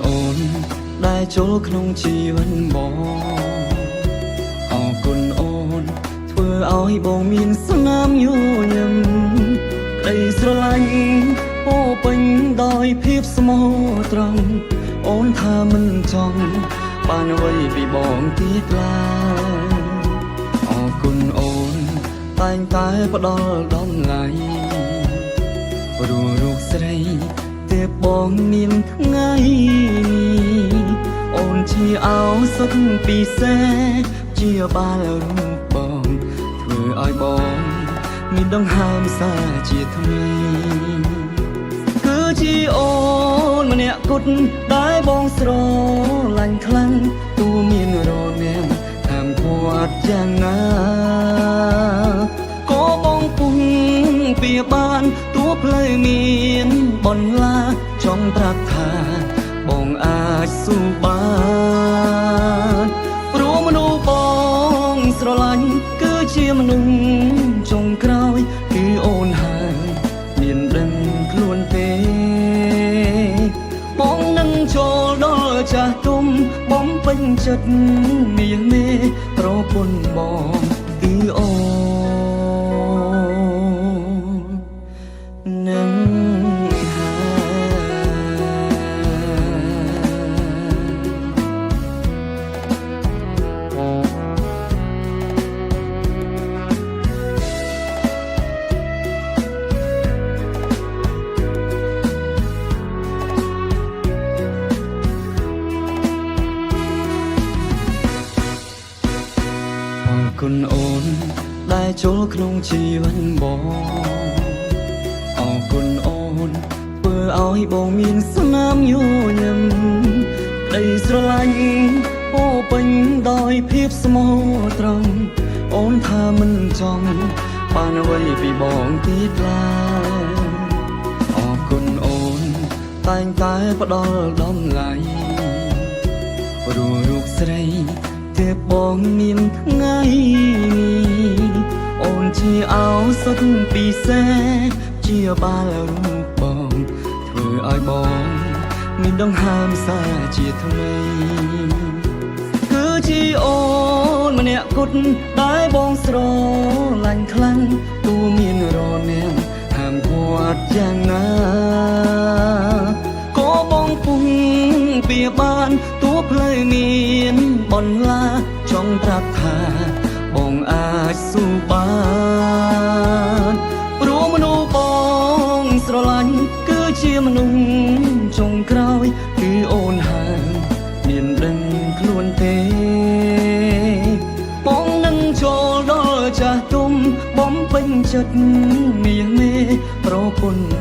អូនដែលចូលក្នុងជីវិតបងអរគុណអូនធ្វើឲ្យបងមានស្នាមញញឹមក្តីស្រឡាញ់ពោពេញដោយភាពស្មោះត្រង់អូនថាមិនចង់បានអ្វីពីបងទៀតឡើយអរគុណអូនតែងតែផ្ដល់តម្លៃព្រោះរូបស្រីតែបងមានថ្ងៃអូនជាអោសុខពិសេសជាបាលរូបបងធ្វើឲ្យបងមានដង្ហើមសាជាថ្មីគឺជាអូនម្នាក់គត់ដែលបងស្រឡាញ់ខ្លាំងទូមានរនាំតាមគាត់យ៉ាងណាក៏បងពុំពីបានទួផ្លូវមានបន្លាចង់ប្រាប់ថាបងអាចស៊ូបានព្រោះមនុស្សបងស្រឡាញ់គឺជាមនុស្សចុងក្រោយគឺអូនហើយមានដឹងខ្លួនទេបងនឹងចូលដល់ចាស់ទុំបំពេញចិត្តមាសមេប្រពន្ធបងគឺអូននឹងគុណអូនដែលចូលក្នុងជីវិតបងអរគុណអូនធ្វើឲ្យបងមានស្នាមញញឹមក្តីស្រឡាញ់ពោពេញដោយភាពស្មោះត្រង់អូនថាមិនចង់បានអ្វីពីបងទៀតឡើយអរគុណអូនតែងតែផ្ដល់តម្លៃព្រោះរូបស្រីតែបងមានថ្ងៃអូនជាអោសុខពិសេសជាបាលរូបបងធ្វើឲ្យបងមានដង្ហើមសាជាថ្មីគឺជាអូនម្នាក់គត់ដែលបងស្រឡាញ់ខ្លាំងទូមានរនាំហាមគាត់យ៉ាងណាក៏បងពុំពីបានទួផ្លូវមានបន្លាចង់ប្រាប់ថាបងអាចស៊ូបានព្រោះមនុស្សបងស្រឡាញ់គឺជាមនុស្សចុងក្រោយគឺអូនហើយមានដឹងខ្លួនទេបងនឹងចូលដល់ចាស់ទុំបំពេញចិត្តមាសមេប្រពន្ធ